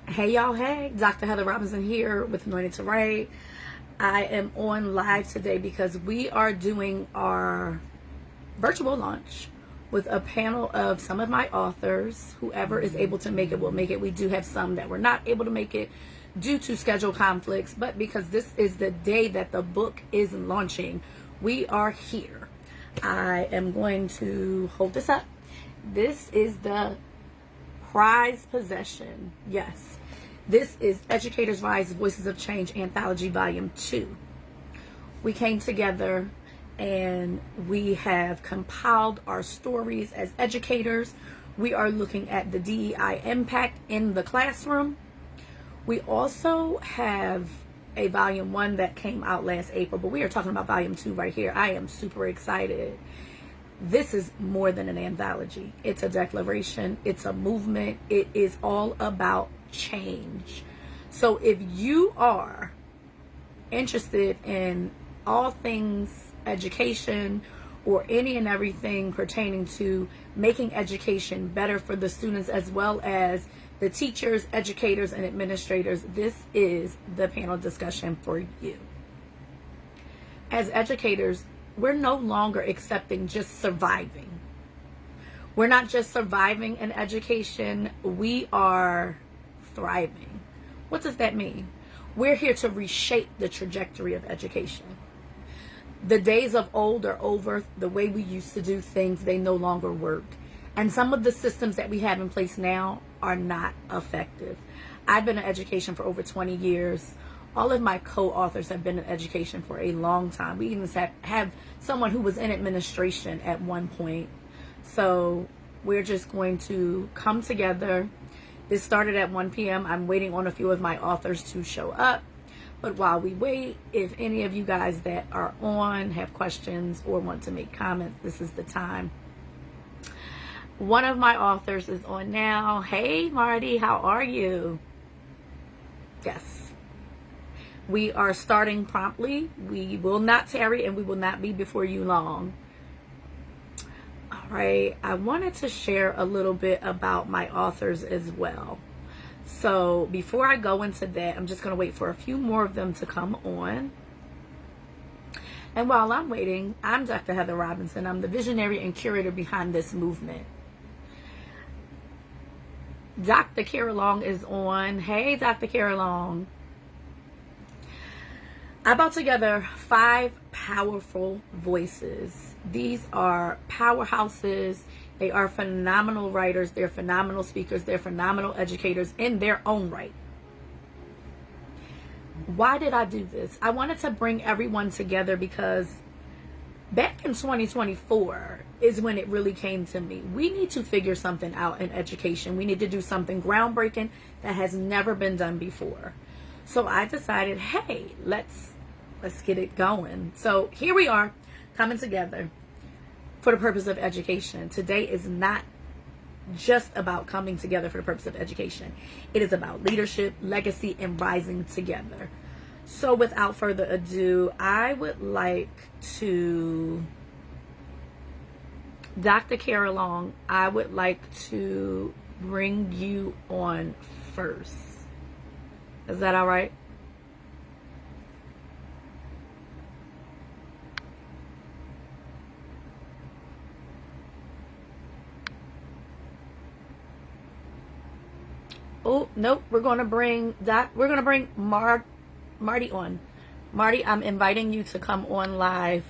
Hey y'all, hey, Dr. Heather Robinson here with Anointed to Write. I am on live today because we are doing our virtual launch with a panel of some of my authors. Whoever is able to make it will make it. We do have some that were not able to make it due to schedule conflicts, but because this is the day that the book is launching, we are here. I am going to hold this up. This is the prized possession. Yes. This is Educators Rise, Voices of Change Anthology Volume 2. We came together and we have compiled our stories as educators. We are looking at the DEI impact in the classroom. We also have a Volume 1 that came out last April, but we are talking about Volume 2 right here. I am super excited. This is more than an anthology. It's a declaration. It's a movement. It is all about change. So if you are interested in all things education or any and everything pertaining to making education better for the students as well as the teachers, educators, and administrators, this is the panel discussion for you. As educators, we're no longer accepting just surviving. We're not just surviving in education, we are thriving. What does that mean? We're here to reshape the trajectory of education. The days of old are over. The way we used to do things, they no longer work. And some of the systems that we have in place now are not effective. I've been in education for over 20 years. All of my co-authors have been in education for a long time. We even have someone who was in administration at one point. So we're just going to come together. This started at 1 p.m. I'm waiting on a few of my authors to show up. But while we wait, if any of you guys that are on have questions or want to make comments, this is the time. One of my authors is on now. Hey, Marty, how are you? Yes. We are starting promptly. We will not tarry and we will not be before you long. All right, I wanted to share a little bit about my authors as well. So before I go into that, I'm just going to wait for a few more of them to come on. And while I'm waiting, I'm Dr. Heather Robinson. I'm the visionary and curator behind this movement. Dr. Kara Long is on. Hey, Dr. Kara Long. I brought together 5 powerful voices. These are powerhouses. They are phenomenal writers. They're phenomenal speakers. They're phenomenal educators in their own right. Why did I do this? I wanted to bring everyone together because back in 2024 is when it really came to me. We need to figure something out in education. We need to do something groundbreaking that has never been done before. So I decided, hey, let's get it going. So here we are coming together for the purpose of education. Today is not just about coming together for the purpose of education. It is about leadership, legacy, and rising together. So without further ado, I would like to, Dr. Kara Long, I would like to bring you on first. Is that all right? Oh, nope. We're going to bring Marty on. Marty, I'm inviting you to come on live.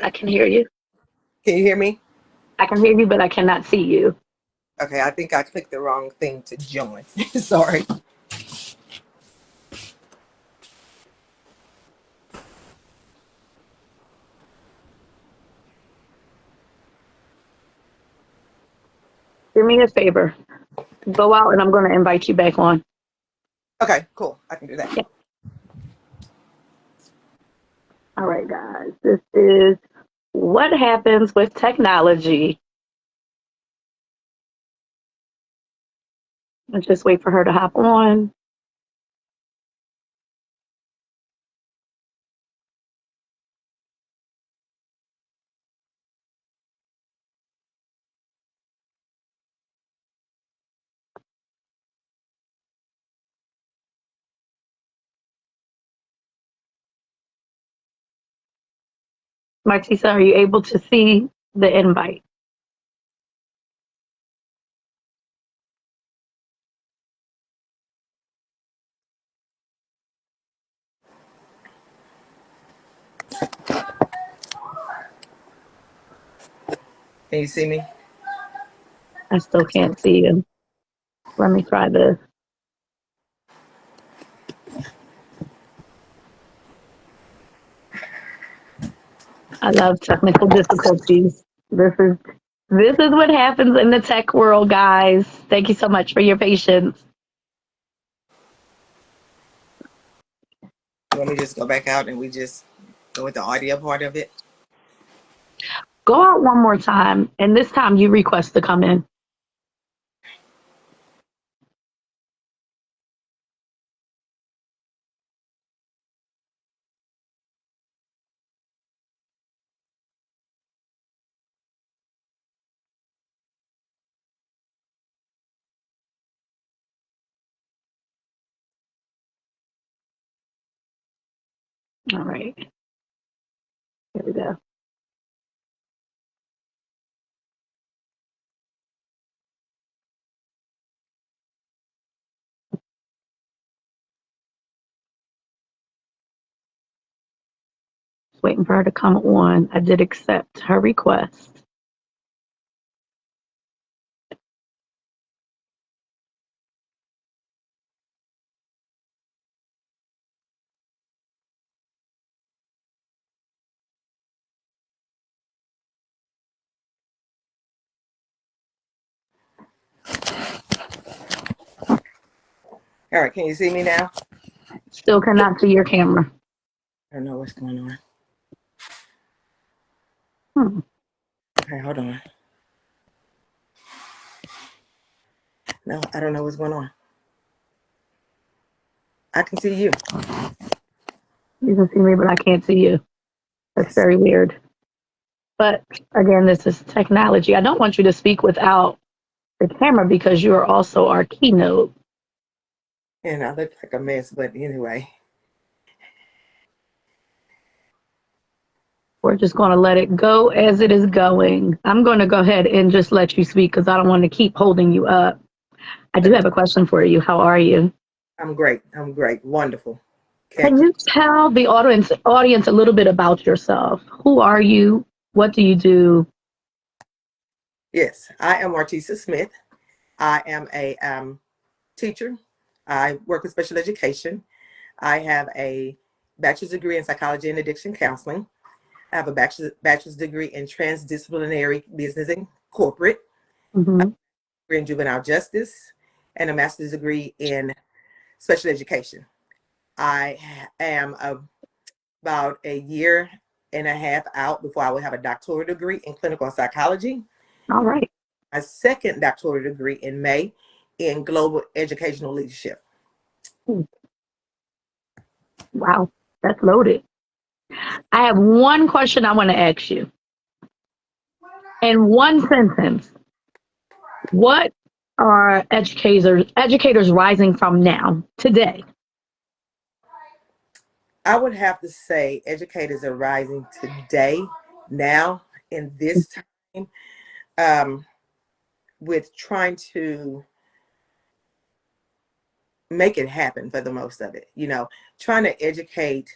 I can hear you. Can you hear me? I can hear you, but I cannot see you. Okay, I think I clicked the wrong thing to join. Sorry. Do me a favor. Go out and I'm going to invite you back on. Okay, cool. I can do that. Yeah. All right, guys. This is what happens with technology. Let's just wait for her to hop on. Martisa, are you able to see the invite? Can you see me? I still can't see you. Let me try this. I love technical difficulties. This is what happens in the tech world, guys. Thank you so much for your patience. You want me to just go back out and we just go with the audio part of it? Go out one more time, and this time you request to come in. All right. Here we go. Just waiting for her to come on. I did accept her request. All right, can you see me now? Still cannot see your camera. I don't know what's going on. Hmm. Okay, hold on. No, I don't know what's going on. I can see you. You can see me, but I can't see you. That's Yes. very weird. But again, this is technology. I don't want you to speak without the camera because you are also our keynote. And I look like a mess, but anyway. We're just going to let it go as it is going. I'm going to go ahead and just let you speak because I don't want to keep holding you up. I do have a question for you. How are you? I'm great. I'm great. Wonderful. Can't Can you tell the audience a little bit about yourself? Who are you? What do you do? Yes, I am Martisa Smith. I am a teacher. I work with special education. I have a bachelor's degree in psychology and addiction counseling. I have a bachelor's degree in transdisciplinary business and corporate, Hmm. in juvenile justice, and a master's degree in special education. I am about a year and a half out before I will have a doctoral degree in clinical psychology. All right. My second doctoral degree in May in global educational leadership. Wow, that's loaded. I have one question I want to ask you. In one sentence, what are educators rising from now, today? I would have to say educators are rising today, now, in this time, um, with trying to make it happen for the most of it. Trying to educate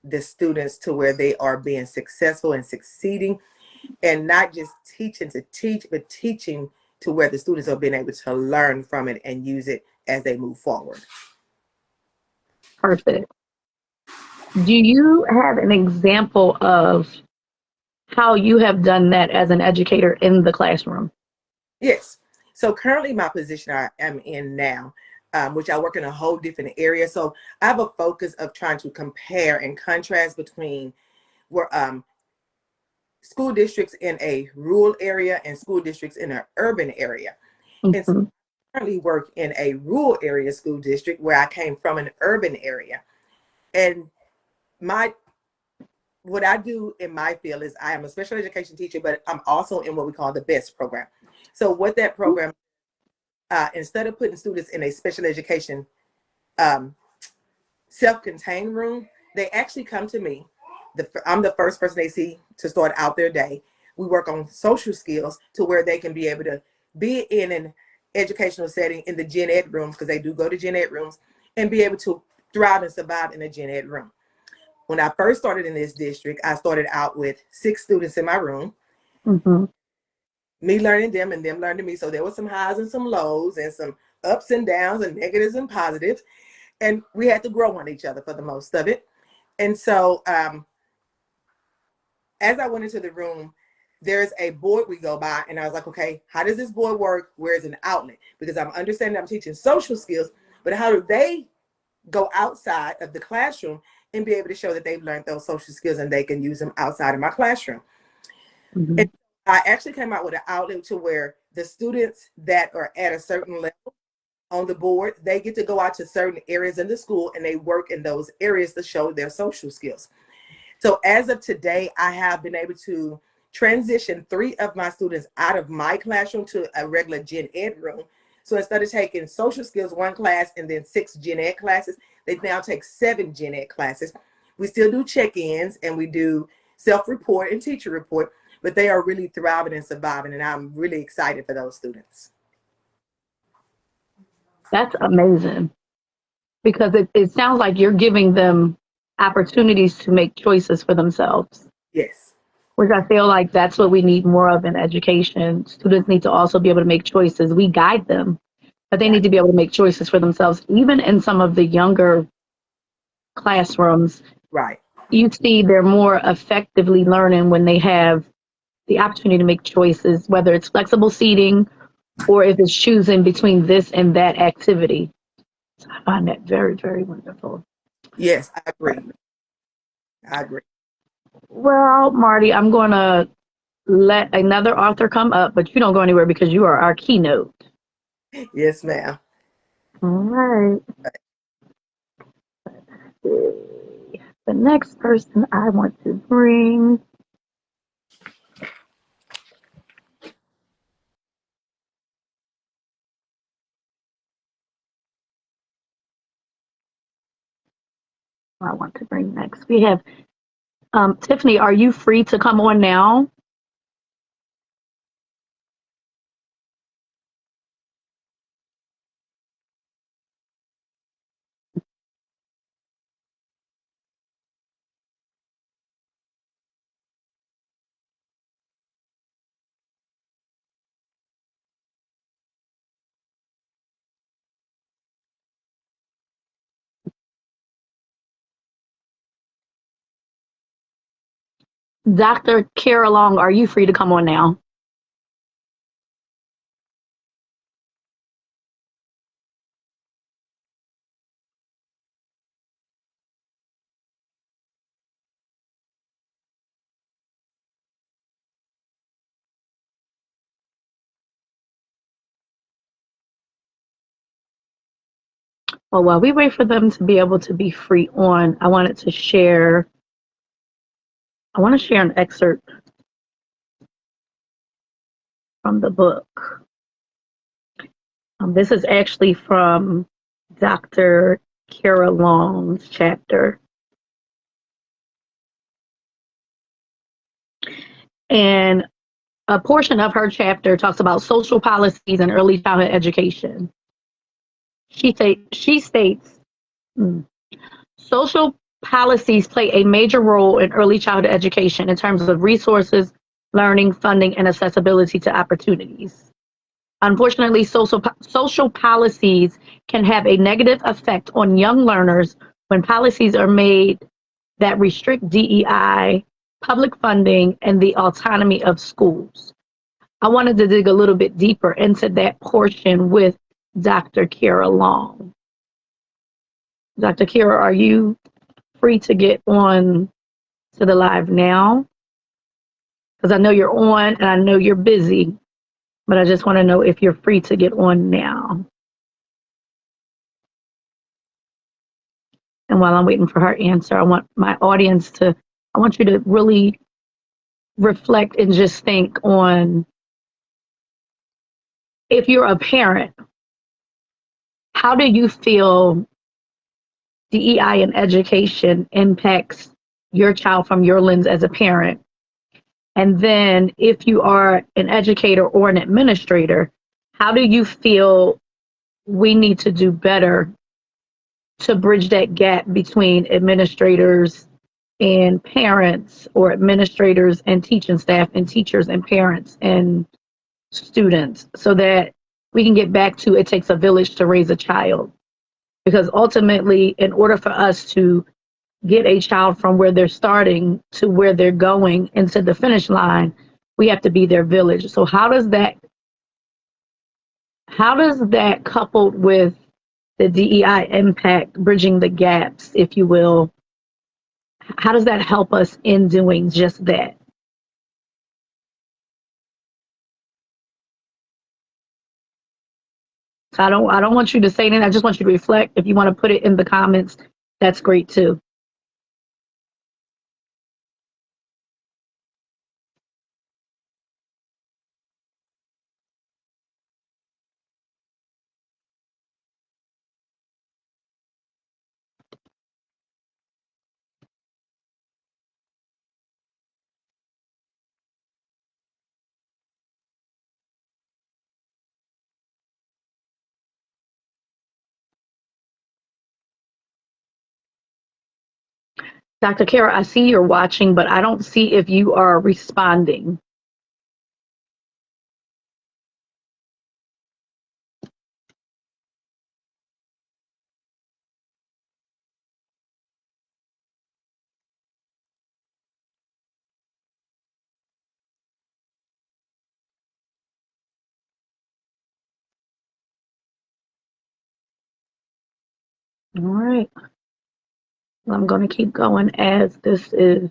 the students to where they are being successful and succeeding, and not just teaching to teach, but teaching to where the students are being able to learn from it and use it as they move forward. Perfect. Do you have an example of how you have done that as an educator in the classroom? Yes. So currently my position I am in now, which I work in a whole different area. So I have a focus of trying to compare and contrast between where school districts in a rural area and school districts in an urban area. And so Hmm. currently work in a rural area school district where I came from an urban area. And my what I do in my field is I am a special education teacher, but I'm also in what we call the BEST program. So what that program, instead of putting students in a special education um, self-contained room, they actually come to me. I'm the first person they see to start out their day. We work on social skills to where they can be able to be in an educational setting in the gen ed rooms, because they do go to gen ed rooms, and be able to thrive and survive in a gen ed room. When I first started in this district, I started out with 6 students in my room, me learning them and them learning me. So there was some highs and some lows and some ups and downs and negatives and positives. And we had to grow on each other for the most of it. And so as I went into the room, there's a board we go by, and I was like, okay, how does this board work? Where's an outlet? Because I'm understanding I'm teaching social skills, but how do they go outside of the classroom and be able to show that they've learned those social skills and they can use them outside of my classroom? And I actually came out with an outlet to where the students that are at a certain level on the board, they get to go out to certain areas in the school and they work in those areas to show their social skills. So as of today, I have been able to transition 3 of my students out of my classroom to a regular gen ed room. So instead of taking social skills 1 class and then 6 gen ed classes, they now take 7 gen ed classes. We still do check-ins and we do self-report and teacher report, but they are really thriving and surviving, and I'm really excited for those students. That's amazing, because it sounds like you're giving them opportunities to make choices for themselves. Yes. Which I feel like that's what we need more of in education. Students need to also be able to make choices. We guide them, but they Right. need to be able to make choices for themselves. Even in some of the younger classrooms, Right. you see they're more effectively learning when they have the opportunity to make choices, whether it's flexible seating or if it's choosing between this and that activity. So I find that very, very wonderful. Yes, I agree. I agree. Well, Marty, I'm going to let another author come up, but you don't go anywhere because you are our keynote. Yes, ma'am. All right. The next person I want to bring. I want to bring next. We have Tiffany. Are you free to come on now? Dr. Kara Long, are you free to come on now? Well, while we wait for them to be able to be free on, I want to share an excerpt from the book. This is actually from Dr. Kara Long's chapter. And a portion of her chapter talks about social policies and early childhood education. She states, social policies play a major role in early childhood education in terms of resources, learning, funding, and accessibility to opportunities. Unfortunately, social policies can have a negative effect on young learners when policies are made that restrict DEI, public funding, and the autonomy of schools. I wanted to dig a little bit deeper into that portion with Dr. Kara Long. Dr. Kara, are you free to get on to the live now? Because I know you're on and I know you're busy. but I just want to know if you're free to get on now. And while I'm waiting for her answer, I want my audience to, I want you to really reflect and just think on, if you're a parent, how do you feel DEI in education impacts your child from your lens as a parent? And then if you are an educator or an administrator, how do you feel we need to do better to bridge that gap between administrators and parents, or administrators and teaching staff and teachers and parents and students, so that we can get back to it takes a village to raise a child? Because ultimately, in order for us to get a child from where they're starting to where they're going into the finish line, we have to be their village. So how does that coupled with the DEI impact, bridging the gaps, if you will, how does that help us in doing just that? So I don't want you to say anything. I just want you to reflect. If you want to put it in the comments, that's great too. Dr. Kara, I see you're watching, but I don't see if you are responding. All right. Well, I'm going to keep going as this is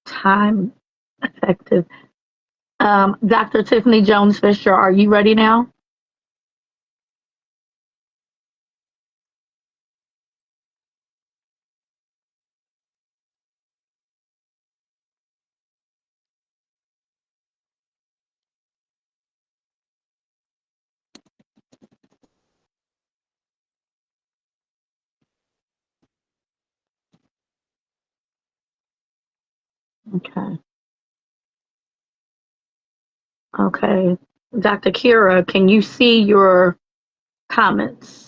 time effective. Dr. Tiffany Jones Fisher, are you ready now? Okay. Okay. Dr. Kira, can you see your comments?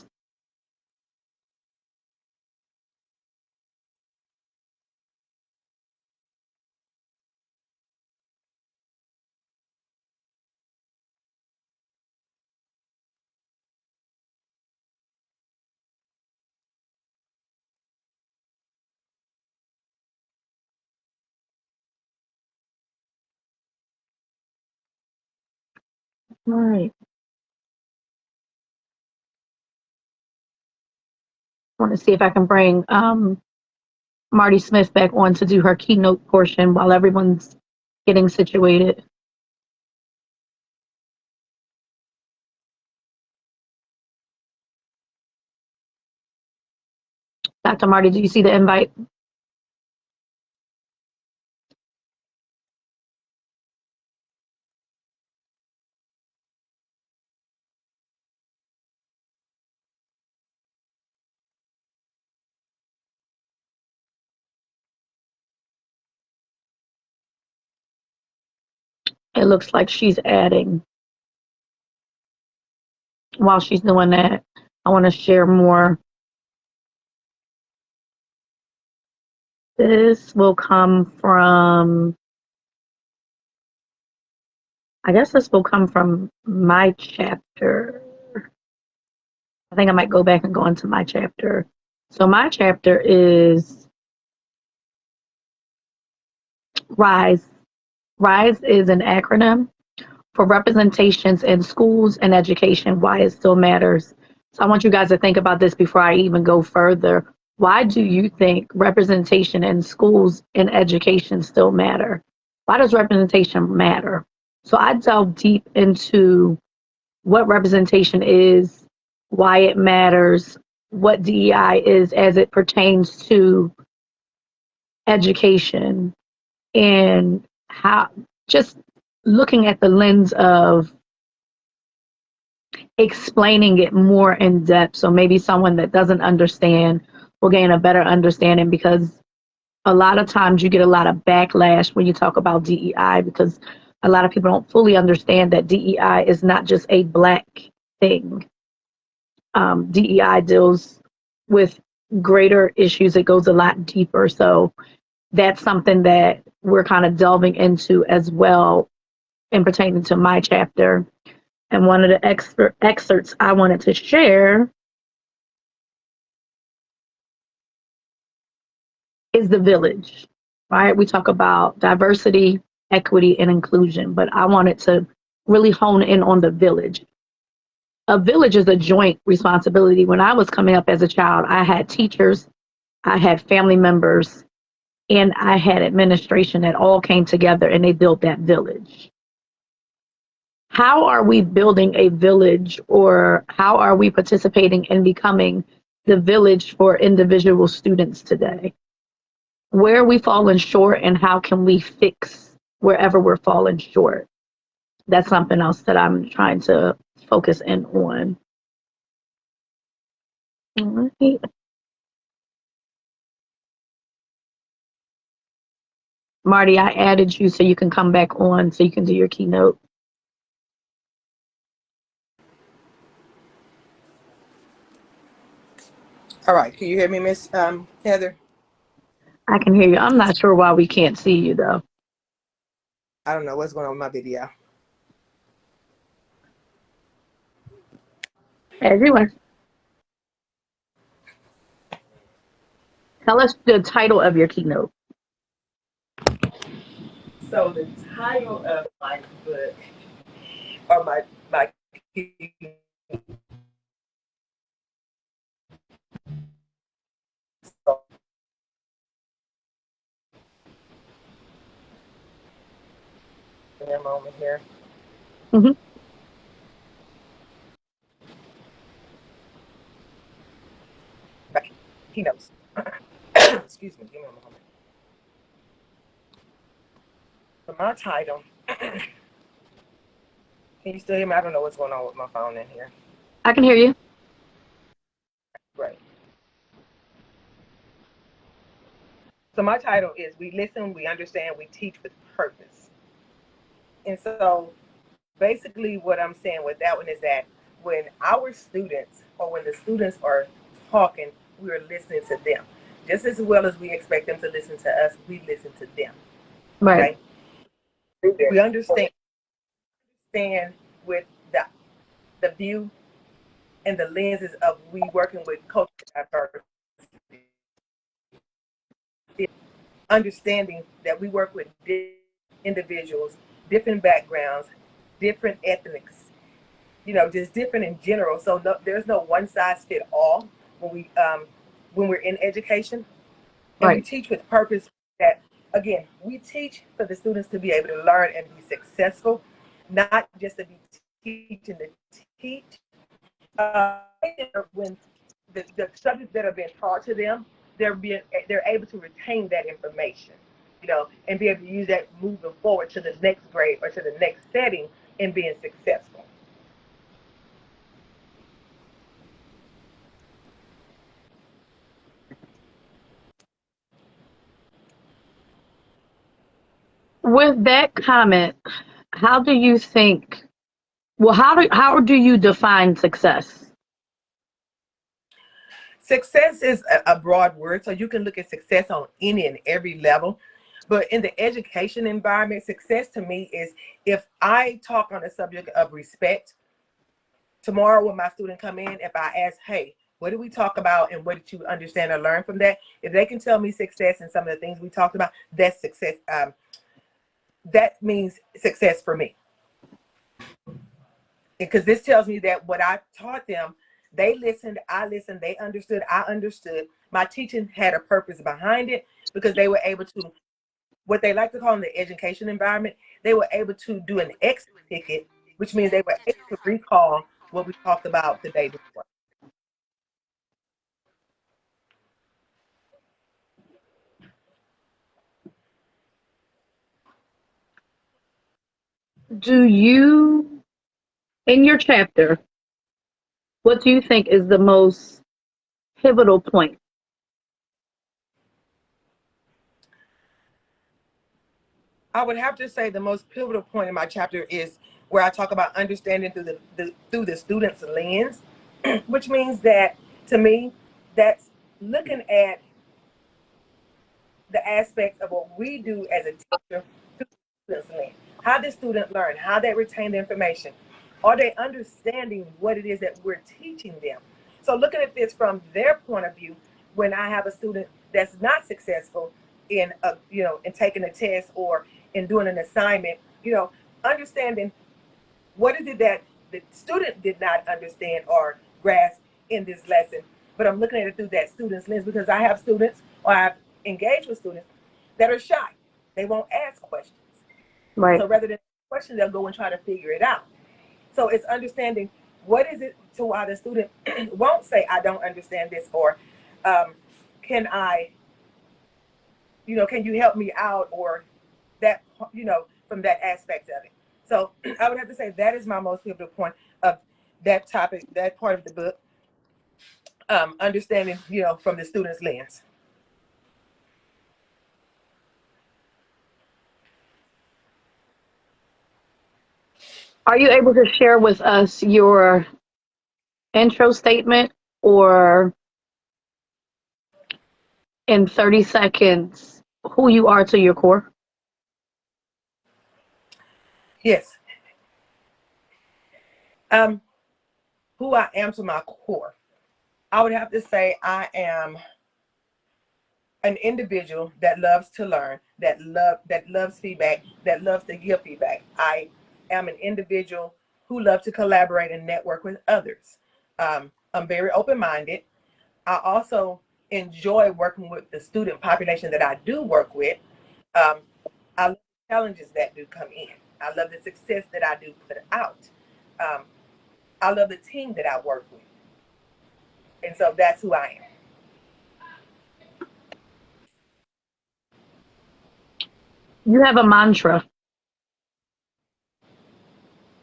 All right. I want to see if I can bring Marty Smith back on to do her keynote portion while everyone's getting situated. Dr. Marty, do you see the invite? It looks like she's adding. While she's doing that, I want to share more. This will come from, I guess this will come from my chapter. I think I might go back and go into my chapter. So my chapter is RISE. RISE is an acronym for representations in schools and education, why it still matters. So I want you guys to think about this before I even go further. Why do you think representation in schools and education still matter? Why does representation matter? So I delve deep into what representation is, why it matters, what DEI is as it pertains to education, and how just looking at the lens of explaining it more in depth. So maybe someone that doesn't understand will gain a better understanding, because a lot of times you get a lot of backlash when you talk about DEI, because a lot of people don't fully understand that DEI is not just a black thing. DEI deals with greater issues. It goes a lot deeper. So that's something that we're kind of delving into as well in pertaining to my chapter. And one of the excerpts I wanted to share is the village, right? We talk about diversity, equity, and inclusion, but I wanted to really hone in on the village. A village is a joint responsibility. When I was coming up as a child, I had teachers, I had family members, and I had administration that all came together and they built that village. How are we building a village, or how are we participating in becoming the village for individual students today? Where are we falling short, and how can we fix wherever we're falling short? That's something else that I'm trying to focus in on. All right. Marty, I added you so you can come back on so you can do your keynote. All right. Can you hear me, Miss Heather? I can hear you. I'm not sure why we can't see you though. I don't know what's going on with my video. Anyway, tell us the title of your keynote. So the title of my book, or my moment here. Hmm. Keynotes. Excuse me. Give me a moment. For my title, can you still hear me? I don't know what's going on with my phone in here. I can hear you. Right. So my title is "We Listen, We Understand, We Teach with Purpose." And so basically what I'm saying with that one is that when our students, or when the students are talking, we're listening to them. Just as well as we expect them to listen to us, we listen to them. Right. Okay? We understand with the view and the lenses of we working with culture diversity, understanding that we work with individuals, different backgrounds, different ethnics, just different in general. So no, there's no one size fit all when we're in education, and we Right. teach with purpose. That again, we teach for the students to be able to learn and be successful, not just to be teaching to teach. When the subjects that are being taught to them, they're able to retain that information, and be able to use that moving forward to the next grade or to the next setting and being successful. With that comment, how do you think, well, how do you define success? Success is a broad word, so you can look at success on any and every level. But in the education environment, success to me is if I talk on the subject of respect, tomorrow when my student come in, if I ask, hey, what did we talk about and what did you understand or learn from that? If they can tell me success and some of the things we talked about, that's success. That means success for me. Because this tells me that what I taught them, they listened, I listened, they understood, I understood. My teaching had a purpose behind it because they were able to, what they like to call in the education environment, they were able to do an exit ticket, which means they were able to recall what we talked about the day before. Do you, in your chapter, what do you think is the most pivotal point? I would have to say the most pivotal point in my chapter is where I talk about understanding through the student's lens, which means that to me, that's looking at the aspects of what we do as a teacher through the student's lens. How does student learn? How they retain the information? Are they understanding what it is that we're teaching them? So looking at this from their point of view, when I have a student that's not successful in in taking a test or in doing an assignment, understanding what is it that the student did not understand or grasp in this lesson, but I'm looking at it through that student's lens because I have students or I've engaged with students that are shy. They won't ask questions. Right. So rather than questions, they'll go and try to figure it out. So it's understanding what is it to why the student won't say, I don't understand this, or can I, can you help me out, or that, from that aspect of it. So I would have to say that is my most pivotal point of that topic, that part of the book, understanding, from the student's lens. Are you able to share with us your intro statement or in 30 seconds who you are to your core? Yes. Who I am to my core. I would have to say I am an individual that loves to learn, that loves feedback, that loves to give feedback. I am an individual who loves to collaborate and network with others. I'm very open-minded. I also enjoy working with the student population that I do work with. Um, I love the challenges that do come in. I love the success that I do put out. Um, I love the team that I work with. And so that's who I am. You have a mantra.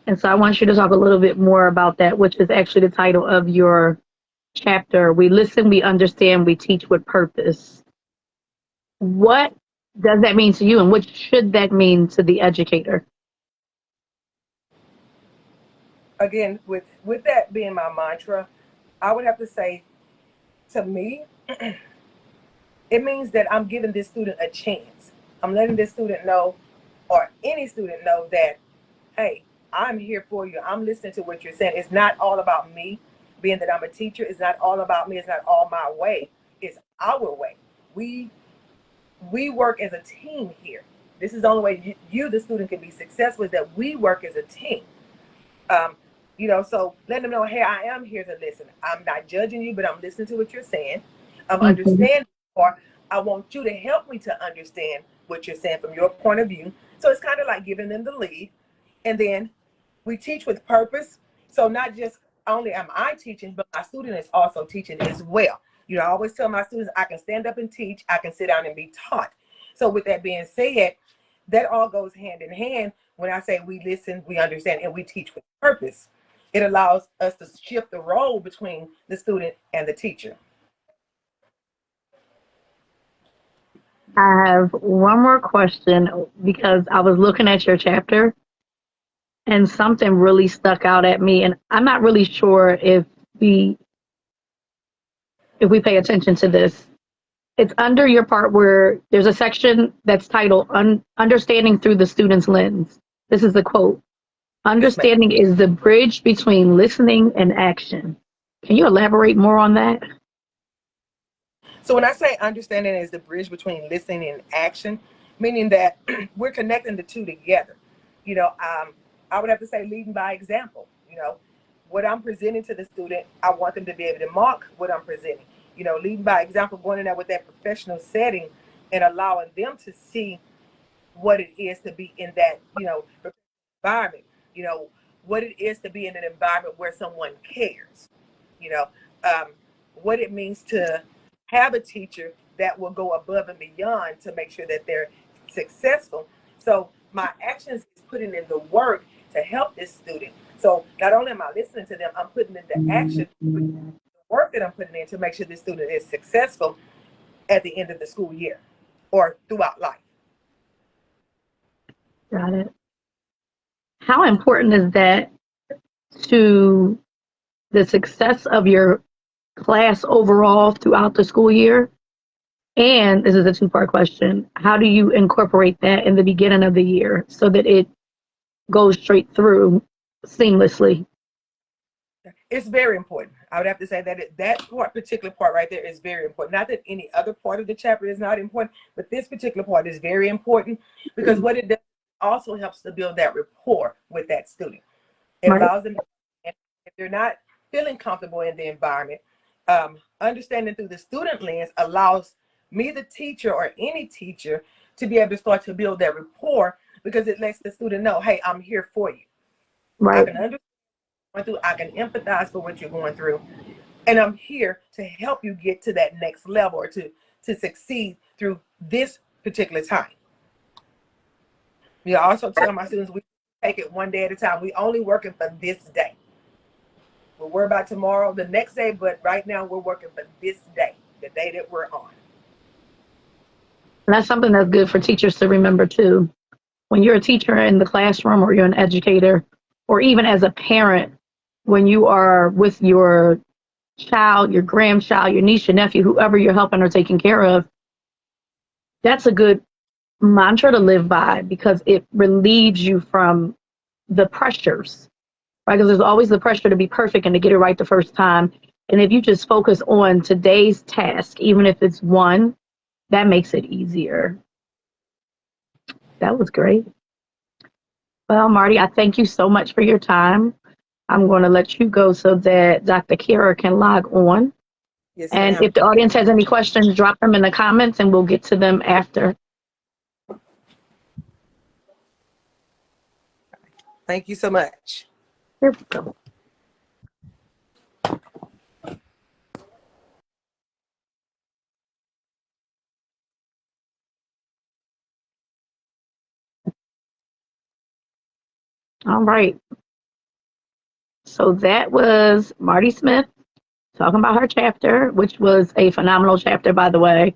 And so I want you to talk a little bit more about that, which is actually the title of your chapter. We listen, we understand, we teach with purpose. What does that mean to you, and what should that mean to the educator? Again, with that being my mantra, I would have to say, to me, it means that I'm giving this student a chance. I'm letting this student know, or any student know, that, hey, I'm here for you. I'm listening to what you're saying. It's not all about me, being that I'm a teacher. It's not all about me. It's not all my way. It's our way. We work as a team here. This is the only way the student, can be successful, is that we work as a team. Um, so let them know, hey, I am here to listen. I'm not judging you, but I'm listening to what you're saying. I'm Mhm. understanding, or I want you to help me to understand what you're saying from your point of view. So it's kind of like giving them the lead. And then we teach with purpose. So not just only am I teaching, but my student is also teaching as well. I always tell my students, I can stand up and teach, I can sit down and be taught. So with that being said, that all goes hand in hand. When I say we listen, we understand, and we teach with purpose, it allows us to shift the role between the student and the teacher. I have one more question because I was looking at your chapter and something really stuck out at me, and I'm not really sure we if we pay attention to this. It's under your part where there's a section that's titled Understanding Through the Student's Lens. This is the quote. Yes, ma'am. Understanding is the bridge between listening and action. Can you elaborate more on that? So when I say understanding is the bridge between listening and action, meaning that we're connecting the two together. I would have to say leading by example. What I'm presenting to the student, I want them to be able to mark what I'm presenting. Leading by example, going in there with that professional setting and allowing them to see what it is to be in that, environment, you know, what it is to be in an environment where someone cares, you know, um, what it means to have a teacher that will go above and beyond to make sure that they're successful. So my actions is putting in the work to help this student. So not only am I listening to them, I'm putting in the action, the work that I'm putting in to make sure this student is successful at the end of the school year or throughout life. Got it. How important is that to the success of your class overall throughout the school year? And this is a two-part question. How do you incorporate that in the beginning of the year so that it goes straight through seamlessly? It's very important. I would have to say that particular part right there is very important. Not that any other part of the chapter is not important, but this particular part is very important because what it does also helps to build that rapport with that student. It Right. allows them, if they're not feeling comfortable in the environment, understanding through the student lens allows me, the teacher, or any teacher to be able to start to build that rapport because it lets the student know, hey, I'm here for you. I Right. can understand what you're going through. I can empathize for what you're going through. And I'm here to help you get to that next level or to succeed through this particular time. I also tell my students we take it one day at a time. We only working for this day. We'll worry about tomorrow, the next day, but right now we're working for this day, the day that we're on. And that's something that's good for teachers to remember too. When you're a teacher in the classroom or you're an educator, or even as a parent, when you are with your child, your grandchild, your niece, your nephew, whoever you're helping or taking care of, that's a good mantra to live by because it relieves you from the pressures, right? Because there's always the pressure to be perfect and to get it right the first time. And if you just focus on today's task, even if it's one, that makes it easier. That was great. Well, Marty, I thank you so much for your time. I'm going to let you go so that Dr. Kira can log on. Yes, And ma'am. if the audience has any questions, drop them in the comments and we'll get to them after. Thank you so much. Here we go. All right. So that was Marty Smith talking about her chapter, which was a phenomenal chapter, by the way.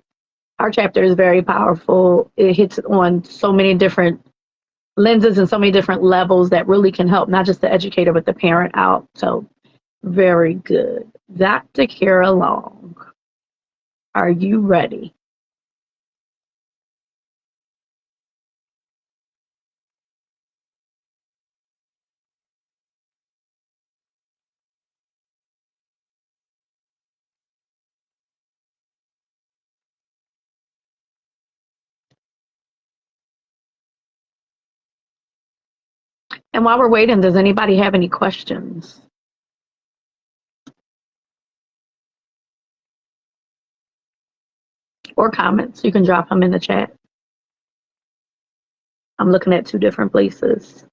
Our chapter is very powerful. It hits on so many different lenses and so many different levels that really can help not just the educator, but the parent out. So very good. Dr. Kara Long, are you ready? And while we're waiting, does anybody have any questions or comments? You can drop them in the chat. I'm looking at two different places.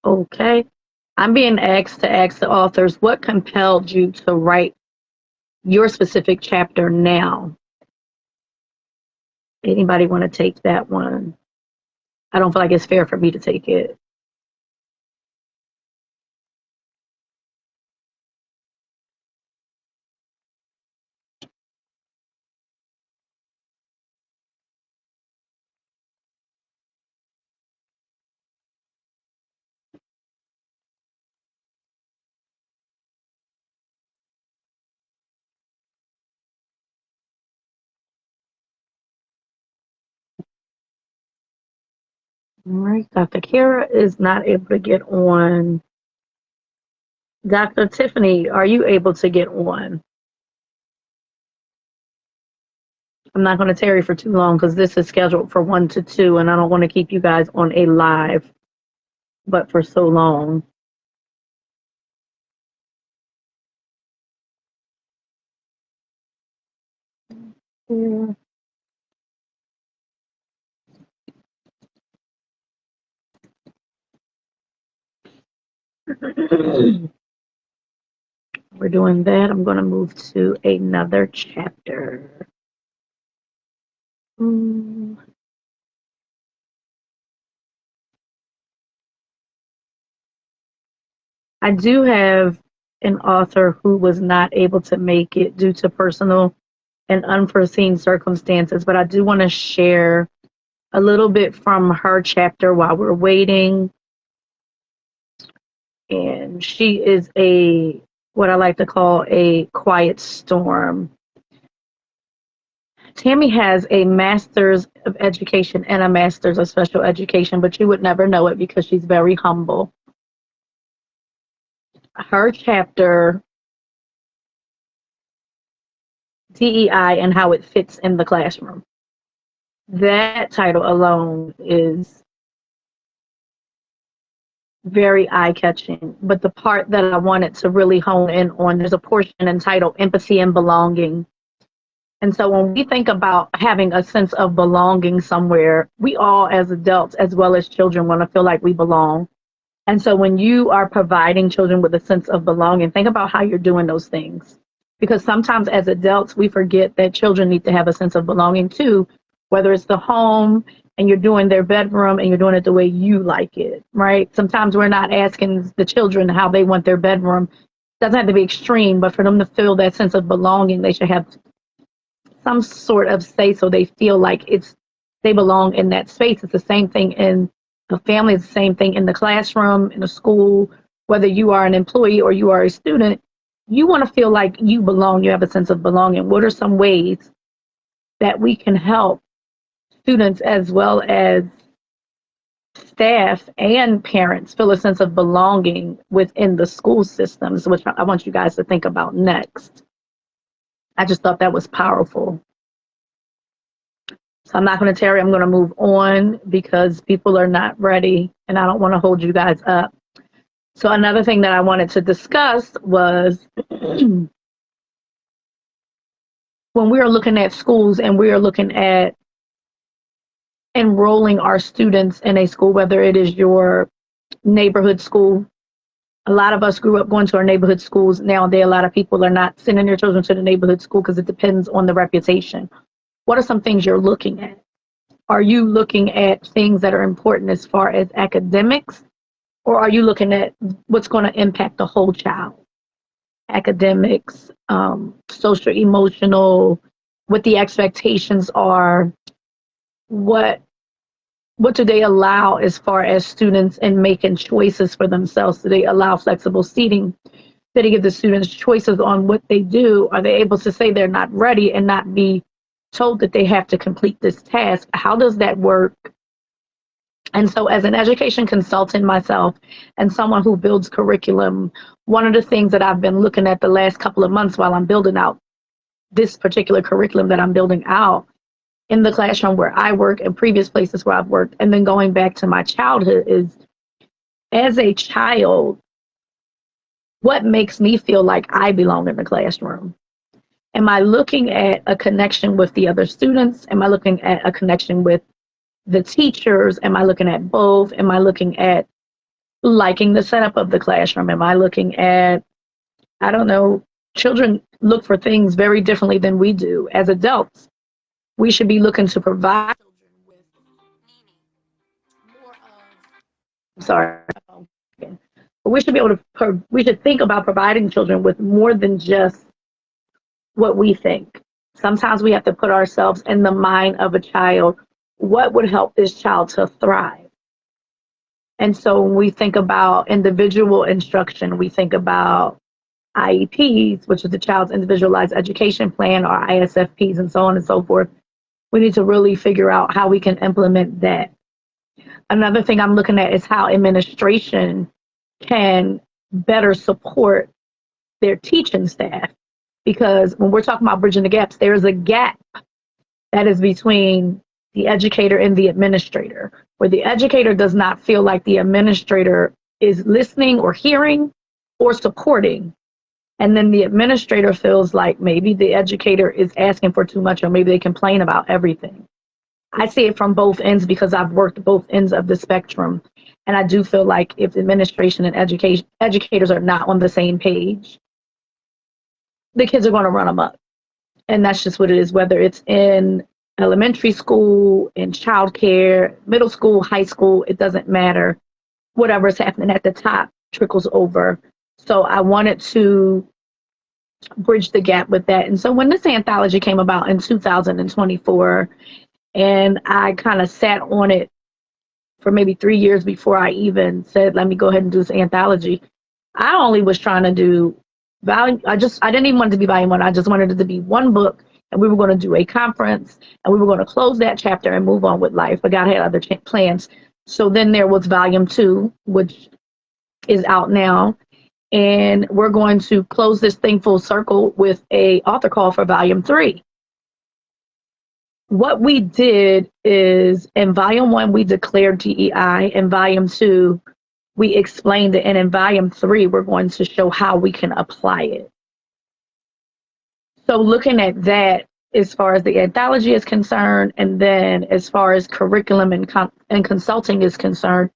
Okay. I'm being asked to ask the authors what compelled you to write your specific chapter now? Anybody want to take that one? I don't feel like it's fair for me to take it. All right. Dr. Kara is not able to get on. Dr. Tiffany, are you able to get on? I'm not going to tarry for too long because this is scheduled for 1 to 2, and I don't want to keep you guys on a live, but for so long. Yeah. We're doing that. I'm going to move to another chapter. Mm. I do have an author who was not able to make it due to personal and unforeseen circumstances, but I do want to share a little bit from her chapter while we're waiting. And she is what I like to call a quiet storm. Tammy has a master's of education and a master's of special education, but you would never know it because she's very humble. Her chapter, DEI and how it fits in the classroom. That title alone is very eye-catching. But the part that I wanted to really hone in on, there's a portion entitled Empathy and Belonging. And so when we think about having a sense of belonging somewhere, we all as adults as well as children want to feel like we belong. And so when you are providing children with a sense of belonging, think about how you're doing those things. Because sometimes as adults, we forget that children need to have a sense of belonging too, whether it's the home and you're doing their bedroom and you're doing it the way you like it, right? Sometimes we're not asking the children how they want their bedroom. It doesn't have to be extreme, but for them to feel that sense of belonging, they should have some sort of say so they feel like they belong in that space. It's the same thing in the family, it's the same thing in the classroom, in the school, whether you are an employee or you are a student, you want to feel like you belong, you have a sense of belonging. What are some ways that we can help students as well as staff and parents feel a sense of belonging within the school systems, which I want you guys to think about next. I just thought that was powerful. So I'm not going to tarry. I'm going to move on because people are not ready and I don't want to hold you guys up. So another thing that I wanted to discuss was when we are looking at schools and we are looking at enrolling our students in a school, whether it is your neighborhood school. A lot of us grew up going to our neighborhood schools. Nowadays, a lot of people are not sending their children to the neighborhood school because it depends on the reputation. What are some things you're looking at? Are you looking at things that are important as far as academics, or are you looking at what's going to impact the whole child? Academics, social, emotional, what the expectations are, what do they allow as far as students in making choices for themselves? Do they allow flexible seating? Do they give the students choices on what they do? Are they able to say they're not ready and not be told that they have to complete this task? How does that work? And so as an education consultant myself and someone who builds curriculum, one of the things that I've been looking at the last couple of months while I'm building out this particular curriculum that I'm building out in the classroom where I work and previous places where I've worked, and then going back to my childhood, is as a child, what makes me feel like I belong in the classroom? Am I looking at a connection with the other students? Am I looking at a connection with the teachers? Am I looking at both? Am I looking at liking the setup of the classroom? Am I looking at, I don't know, children look for things very differently than we do. As adults, we should be looking to provide children with more of, sorry, but we should be able to, we should think about providing children with more than just what we think. Sometimes we have to put ourselves in the mind of a child. What would help this child to thrive? And so when we think about individual instruction, we think about IEPs, which is the child's individualized education plan, or ISFPs, and so on and so forth. We need to really figure out how we can implement that. Another thing I'm looking at is how administration can better support their teaching staff. Because when we're talking about bridging the gaps, there is a gap that is between the educator and the administrator, where the educator does not feel like the administrator is listening or hearing or supporting. And then the administrator feels like maybe the educator is asking for too much, or maybe they complain about everything. I see it from both ends because I've worked both ends of the spectrum. And I do feel like if administration and educators are not on the same page, the kids are going to run amok. And that's just what it is, whether it's in elementary school, in childcare, middle school, high school, it doesn't matter. Whatever's happening at the top trickles over. So I wanted to bridge the gap with that. And so when this anthology came about in 2024, and I kind of sat on it for maybe 3 years before I even said, let me go ahead and do this anthology. I only was trying to do volume. I didn't even want it to be volume one. I just wanted it to be one book, and we were going to do a conference, and we were going to close that chapter and move on with life. But God had other plans. So then there was volume 2, which is out now. And we're going to close this thing full circle with a author call for volume 3. What we did is in volume 1, we declared DEI. In volume 2, we explained it. And in volume 3, we're going to show how we can apply it. So looking at that as far as the anthology is concerned, and then as far as curriculum and consulting is concerned,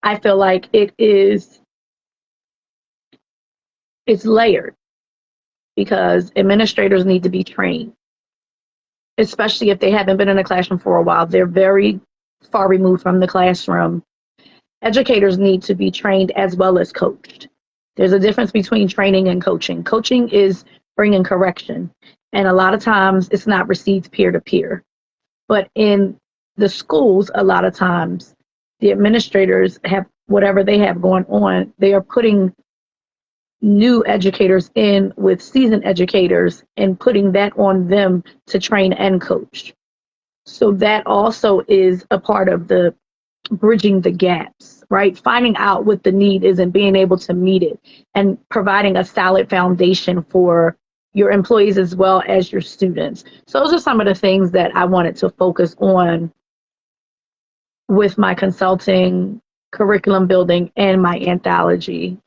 I feel like it's layered because administrators need to be trained, especially if they haven't been in a classroom for a while. They're very far removed from the classroom. Educators need to be trained as well as coached. There's a difference between training and coaching. Coaching is bringing correction, and a lot of times it's not received peer-to-peer. But in the schools, a lot of times the administrators have whatever they have going on. They are putting new educators in with seasoned educators and putting that on them to train and coach. So that also is a part of the bridging the gaps, right? Finding out what the need is and being able to meet it and providing a solid foundation for your employees as well as your students. So those are some of the things that I wanted to focus on with my consulting, curriculum building, and my anthology.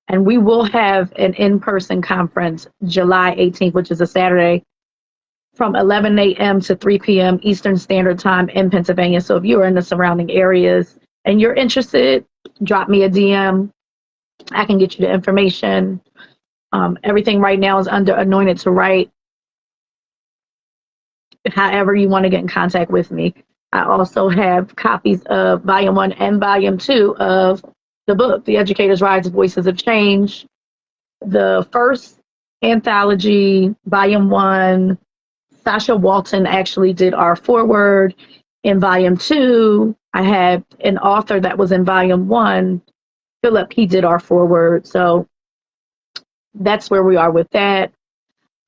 And we will have an in-person conference July 18th, which is a Saturday, from 11 a.m. to 3 p.m. Eastern Standard Time in Pennsylvania. So if you are in the surrounding areas and you're interested, drop me a DM. I can get you the information. Everything right now is under Anointed to Write. However you want to get in contact with me. I also have copies of Volume 1 and Volume 2 of the book, The Educator's Rise, Voices of Change. The first anthology, Volume 1, Sasha Walton actually did our foreword. In Volume 2, I have an author that was in Volume 1, Philip, he did our foreword. So that's where we are with that.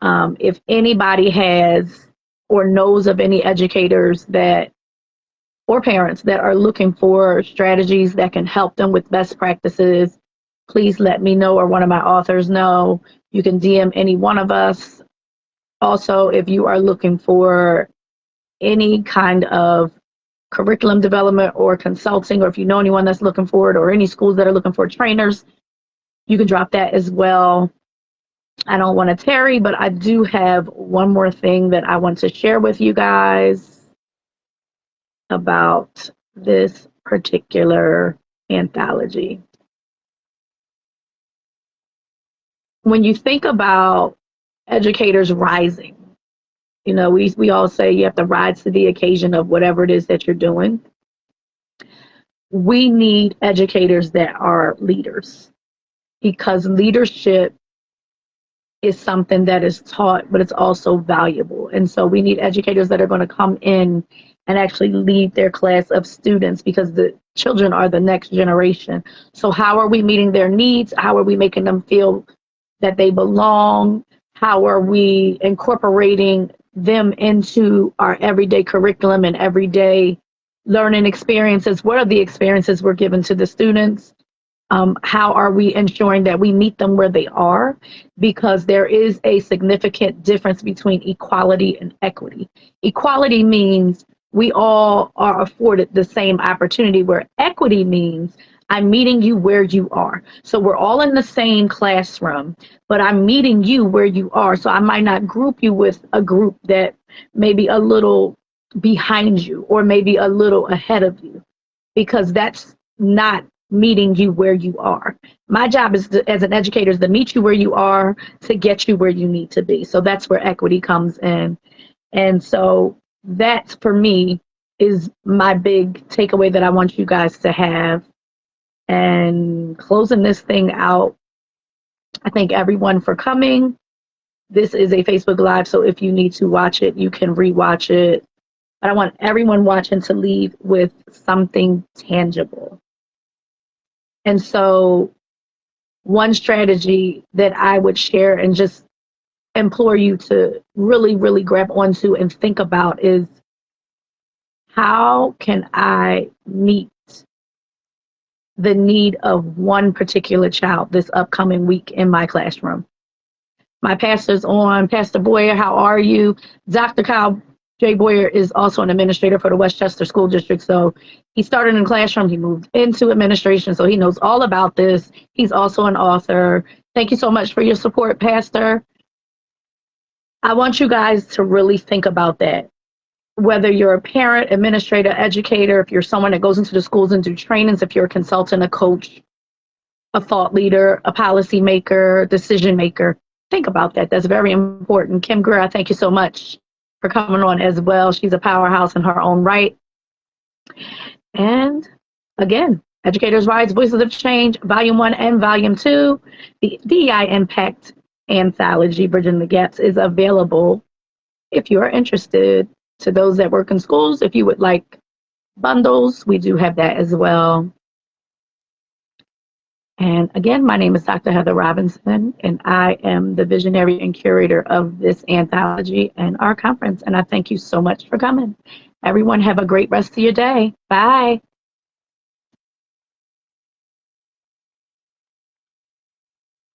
If anybody has or knows of any educators that or parents that are looking for strategies that can help them with best practices, please let me know or one of my authors know. You can DM any one of us. Also, if you are looking for any kind of curriculum development or consulting, or if you know anyone that's looking for it, or any schools that are looking for trainers, you can drop that as well. I don't want to tarry, but I do have one more thing that I want to share with you guys about this particular anthology. When you think about educators rising, you know, we all say you have to rise to the occasion of whatever it is that you're doing. We need educators that are leaders, because leadership is something that is taught, but it's also valuable. And so we need educators that are going to come in and actually lead their class of students, because the children are the next generation. So how are we meeting their needs? How are we making them feel that they belong? How are we incorporating them into our everyday curriculum and everyday learning experiences? What are the experiences we're giving to the students? How are we ensuring that we meet them where they are? Because there is a significant difference between equality and equity. Equality means we all are afforded the same opportunity, where equity means I'm meeting you where you are. So we're all in the same classroom, but I'm meeting you where you are. So I might not group you with a group that may be a little behind you or maybe a little ahead of you, because that's not meeting you where you are. My job is to, as an educator, is to meet you where you are to get you where you need to be. So that's where equity comes in. And so that for me is my big takeaway that I want you guys to have. And closing this thing out, I thank everyone for coming. This is a Facebook Live, so if you need to watch it, you can rewatch it. But I want everyone watching to leave with something tangible. And so one strategy that I would share and just implore you to really, really grab onto and think about is, how can I meet the need of one particular child this upcoming week in my classroom? My pastor's on. Pastor Boyer, how are you? Dr. Kyle J. Boyer is also an administrator for the Westchester School District. So he started in the classroom. He moved into administration. So he knows all about this. He's also an author. Thank you so much for your support, Pastor. I want you guys to really think about that. Whether you're a parent, administrator, educator, if you're someone that goes into the schools and do trainings, if you're a consultant, a coach, a thought leader, a policy maker, decision maker, think about that. That's very important. Kim Greer, thank you so much for coming on as well. She's a powerhouse in her own right. And again, Educators' Rights, Voices of Change, Volume 1 and Volume 2, the DEI Impact Anthology, Bridging the Gaps, is available if you are interested. To those that work in schools, if you would like bundles, we do have that as well. And again, my name is Dr. Heather Robinson, and I am the visionary and curator of this anthology and our conference. And I thank you so much for coming. Everyone have a great rest of your day. Bye.